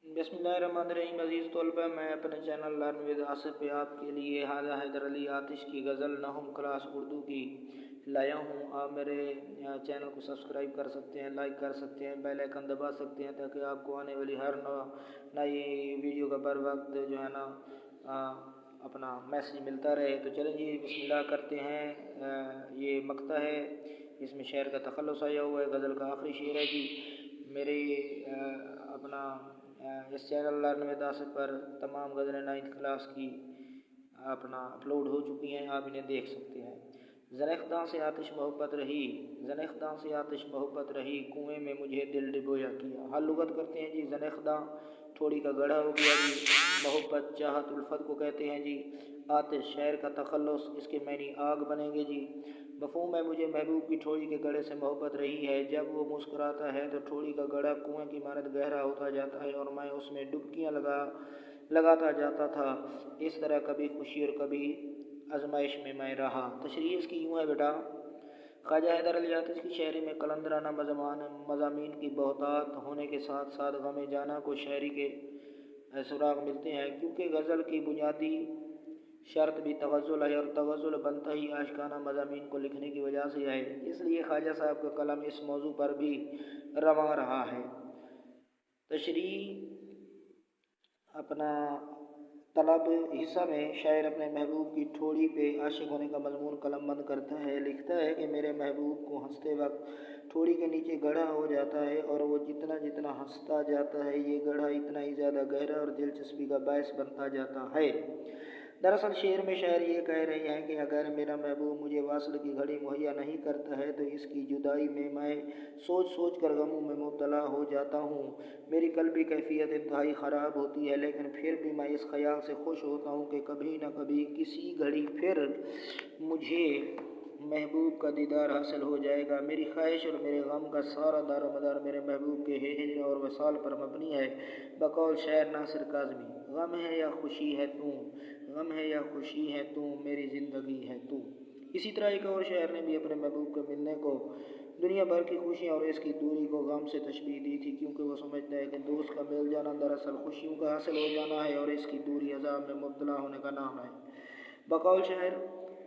बिस्मिल्लाहिर्रहमानिर्रहीम। अज़ीज़ तलबा, मैं अपने चैनल लर्न विद आसिफ पे आपके लिए हाजा हैदर अली आतिश की गज़ल नहम क्लास उर्दू की लाया हूँ। आप मेरे चैनल को सब्सक्राइब कर सकते हैं, लाइक कर सकते हैं, बेल आइकन दबा सकते हैं ताकि आपको आने वाली हर नई वीडियो का बर वक्त जो है ना अपना मैसेज मिलता रहे। तो चलें जी, बिस्मिल्लाह करते हैं। ये मक्ता है, इसमें शेर का तखल्लुस आया हुआ है, गज़ल का आखिरी शेर है जी। मेरे अपना इस चैनल लर्न विद आसिफ पर तमाम गज़लें 9th क्लास की अपना अपलोड हो चुकी हैं, आप इन्हें देख सकते हैं। ज़नेख़्दां से आतिश मोहब्बत रही, ज़नेख़्दां से आतिश मोहब्बत रही, कुएँ में मुझे दिल डिबोया किया। हल लुग़त करते हैं जी। ज़नेख़्दां थोड़ी का गढ़ा हो गया जी। मोहब्बत चाहत उल्फत को कहते हैं जी। आतिश शहर का तखल्लुस, इसके मैनी आग बनेंगे जी। मफ़हूम है, मुझे महबूब की ठोड़ी के गड़े से मोहब्बत रही है। जब वो मुस्कुराता है तो ठोड़ी का गड़ा कुएँ की मानद गहरा होता जाता है और मैं उसमें डुबकियाँ लगाता जाता था। इस तरह कभी खुशी और कभी आजमाइश में मैं रहा। तशरीह इसकी यूँ है बेटा, ख्वाजा हैदर अली आतिश की शायरी में कलंदराना मज़ामीन की बहुतात होने के साथ साथ गम जाना को शायरी के सुराग मिलते हैं, क्योंकि गज़ल की बुनियादी शर्त भी तगज़ुल है और तगज़ुल बनता ही आशिकाना मज़ामीन को लिखने की वजह से है। इसलिए ख्वाजा साहब का कलम इस मौजू पर भी रवां रहा है। तशरीह अपना तलब हिस्सा में शायर अपने महबूब की ठोड़ी पे आशिक होने का मजमून कलम बंद करता है। लिखता है कि मेरे महबूब को हंसते वक्त ठोड़ी के नीचे गढ़ा हो जाता है और वो जितना जितना हंसता जाता है ये गढ़ा इतना ही ज़्यादा गहरा और दिलचस्पी का बायस बनता जाता है। दरअसल शेर में शायर ये कह रहे हैं कि अगर मेरा महबूब मुझे वासल की घड़ी मुहैया नहीं करता है तो इसकी जुदाई में मैं सोच सोच कर गमों में मुब्तला हो जाता हूँ। मेरी कल्बी कैफियत इंतहाई ख़राब होती है, लेकिन फिर भी मैं इस ख्याल से खुश होता हूँ कि कभी न कभी किसी घड़ी फिर मुझे महबूब का दीदार हासिल हो जाएगा। मेरी ख्वाहिश और मेरे गम का सारा दारोमदार मेरे महबूब के हिज्र और वसाल पर मबनी है। बकौल शायर नासिर काज़मी, गम है या खुशी है तू, गम है या खुशी है तू, मेरी ज़िंदगी है तू। इसी तरह एक और शायर ने भी अपने महबूब के मिलने को दुनिया भर की खुशियाँ और इसकी दूरी को गम से तशबीह दी थी, क्योंकि वो समझता है कि दोस्त का मिल जाना दरअसल खुशियों का हासिल हो जाना है और इसकी दूरी अज़ाब में मुब्तला होने का नाम है। बकौल शायर,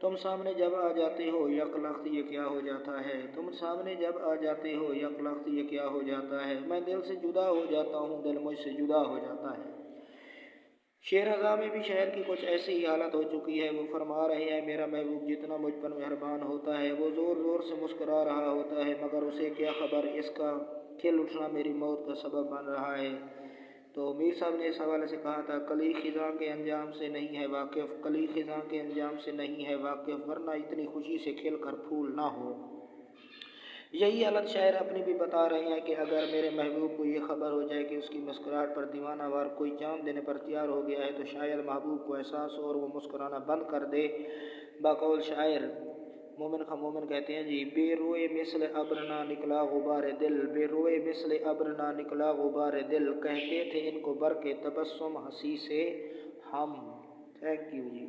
तुम सामने जब आ जाते हो यकलख्त ये क्या हो जाता है, तुम सामने जब आ जाते हो यकलख्त ये क्या हो जाता है, मैं दिल से जुदा हो जाता हूँ, दिल मुझसे जुदा हो जाता है। शेर हज़ा में भी शायर की कुछ ऐसी ही हालत हो चुकी है। वो फरमा रहे हैं, मेरा महबूब जितना मुझ पर मेहरबान होता है वो ज़ोर ज़ोर से मुस्कुरा रहा होता है, मगर उसे क्या खबर इसका खिल उठना मेरी मौत का सबब बन रहा है। तो मीर साहब ने इस हवाले से कहा था, कली खिज़ां के अंजाम से नहीं है वाकिफ़, कली खिज़ां के अंजाम से नहीं है वाकिफ़, वरना इतनी खुशी से खिल कर फूल ना हो। यही हालत शायर अपनी भी बता रहे हैं कि अगर मेरे महबूब को ये खबर हो जाए कि उसकी मुस्कुराहट पर दीवाना वार कोई जान देने पर तैयार हो गया है तो शायद महबूब को एहसास हो और वो मुस्कुराना बंद कर दे। बकौल शायर मोमिन खा मोमिन कहते हैं जी, बेरोए मिसल अब्र ना निकला गुबार दिल, बेरोए मिसल अब्र ना निकला गुबार दिल, कहते थे इनको बर के तबस्सुम हंसी से हम। Thank you ji.